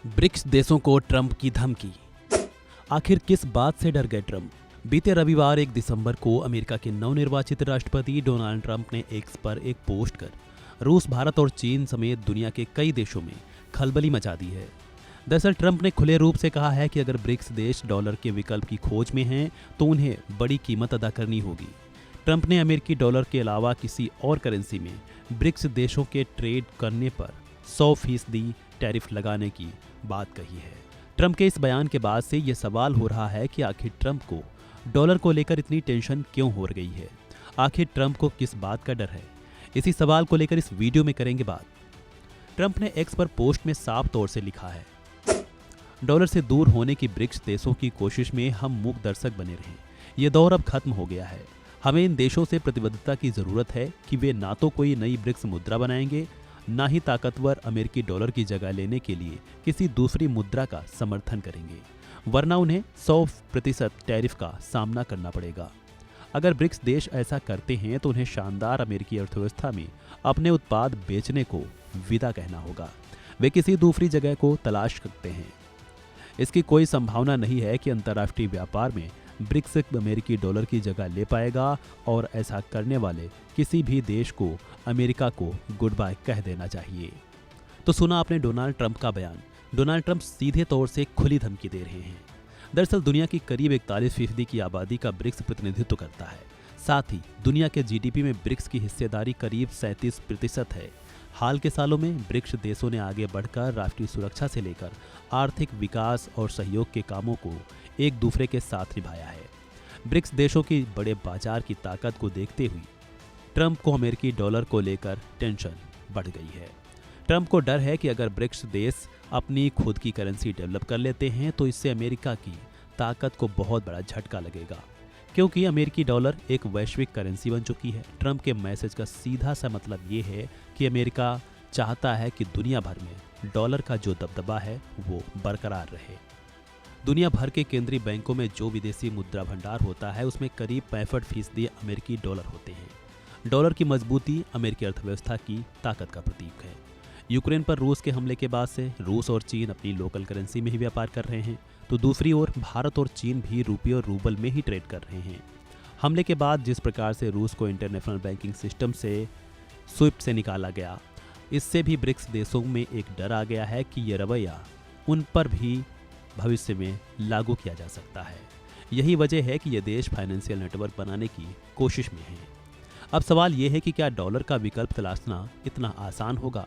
BRICS देशों को Trump की धमकी। आखिर किस बात से डर गए ट्रंप? बीते रविवार 1 दिसंबर को अमेरिका के नवनिर्वाचित राष्ट्रपति डोनाल्ड ट्रंप ने एक्स पर एक पोस्ट कर रूस, भारत और चीन समेत दुनिया के कई देशों में खलबली मचा दी है। दरअसल ट्रंप ने खुले रूप से कहा है कि अगर ब्रिक्स देश डॉलर के विकल्प की खोज में हैं तो उन्हें बड़ी कीमत अदा करनी होगी। ट्रंप ने अमेरिकी डॉलर के अलावा किसी और करेंसी में ब्रिक्स देशों के ट्रेड करने पर 100% टैरिफ लगाने की बात कही है। ट्रंप के इस बयान के बाद से ये सवाल हो रहा है कि आखिर ट्रंप को डॉलर को लेकर इतनी टेंशन क्यों हो गई है। आखिर ट्रंप को किस बात का डर है, इसी सवाल को लेकर इस वीडियो में करेंगे बात। ट्रंप ने एक्स पर पोस्ट में साफ तौर से लिखा है, डॉलर से दूर होने की ब्रिक्स देशों की कोशिश में हम मूक दर्शक बने रहे। ये दौर अब खत्म हो गया है। हमें इन देशों से प्रतिबद्धता की जरूरत है कि वे ना तो कोई नई ब्रिक्स मुद्रा बनाएंगे, ना ही ताकतवर अमेरिकी डॉलर की जगह लेने के लिए किसी दूसरी मुद्रा का समर्थन करेंगे, वरना उन्हें 100% टैरिफ का सामना करना पड़ेगा। अगर ब्रिक्स देश ऐसा करते हैं तो उन्हें शानदार अमेरिकी अर्थव्यवस्था में अपने उत्पाद बेचने को विदा कहना होगा। वे किसी दूसरी जगह को तलाश सकते हैं। इसकी कोई संभावना नहीं है कि अंतर्राष्ट्रीय व्यापार में ब्रिक्स अमेरिकी डॉलर की जगह ले पाएगा, और ऐसा करने वाले किसी भी देश को अमेरिका को गुड बाय कह देना चाहिए। तो सुना आपने डोनाल्ड ट्रंप का बयान। डोनाल्ड ट्रंप सीधे तौर से खुली धमकी दे रहे हैं। दरअसल दुनिया की करीब 41% की आबादी का ब्रिक्स प्रतिनिधित्व करता है। साथ ही दुनिया के जीडीपी में ब्रिक्स की हिस्सेदारी करीब 37% है। हाल के सालों में ब्रिक्स देशों ने आगे बढ़कर राष्ट्रीय सुरक्षा से लेकर आर्थिक विकास और सहयोग के कामों को एक दूसरे के साथ निभाया है। ब्रिक्स देशों की बड़े बाजार की ताकत को देखते हुए ट्रंप को अमेरिकी डॉलर को लेकर टेंशन बढ़ गई है। ट्रंप को डर है कि अगर ब्रिक्स देश अपनी खुद की करेंसी डेवलप कर लेते हैं तो इससे अमेरिका की ताकत को बहुत बड़ा झटका लगेगा, क्योंकि अमेरिकी डॉलर एक वैश्विक करेंसी बन चुकी है। ट्रंप के मैसेज का सीधा सा मतलब ये है कि अमेरिका चाहता है कि दुनिया भर में डॉलर का जो दबदबा है वो बरकरार रहे। दुनिया भर के केंद्रीय बैंकों में जो विदेशी मुद्रा भंडार होता है उसमें करीब 65% अमेरिकी डॉलर होते हैं। डॉलर की मजबूती अमेरिकी अर्थव्यवस्था की ताकत का प्रतीक है। यूक्रेन पर रूस के हमले के बाद से रूस और चीन अपनी लोकल करेंसी में ही व्यापार कर रहे हैं, तो दूसरी ओर भारत और चीन भी रुपये और रूबल में ही ट्रेड कर रहे हैं। हमले के बाद जिस प्रकार से रूस को इंटरनेशनल बैंकिंग सिस्टम से स्विफ्ट से निकाला गया, इससे भी ब्रिक्स देशों में एक डर आ गया है कि ये रवैया उन पर भी भविष्य में लागू किया जा सकता है। यही वजह है कि ये देश फाइनेंशियल नेटवर्क बनाने की कोशिश में हैं। अब सवाल ये है कि क्या डॉलर का विकल्प तलाशना इतना आसान होगा?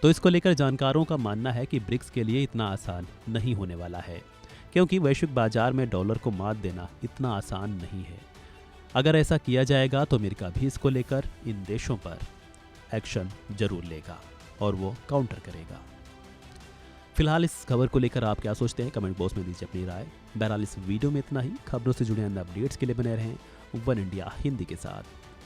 तो इसको लेकर जानकारों का मानना है कि ब्रिक्स के लिए इतना आसान नहीं होने वाला है, क्योंकि वैश्विक बाजार में डॉलर को मात देना इतना आसान नहीं है। अगर ऐसा किया जाएगा तो अमेरिका भी इसको लेकर इन देशों पर एक्शन जरूर लेगा और वो काउंटर करेगा। फिलहाल इस खबर को लेकर आप क्या सोचते हैं, कमेंट बॉक्स में दीजिए अपनी राय। बहरहाल इस वीडियो में इतना ही। खबरों से जुड़े अन्य अपडेट्स के लिए बने रहें वन इंडिया हिंदी के साथ।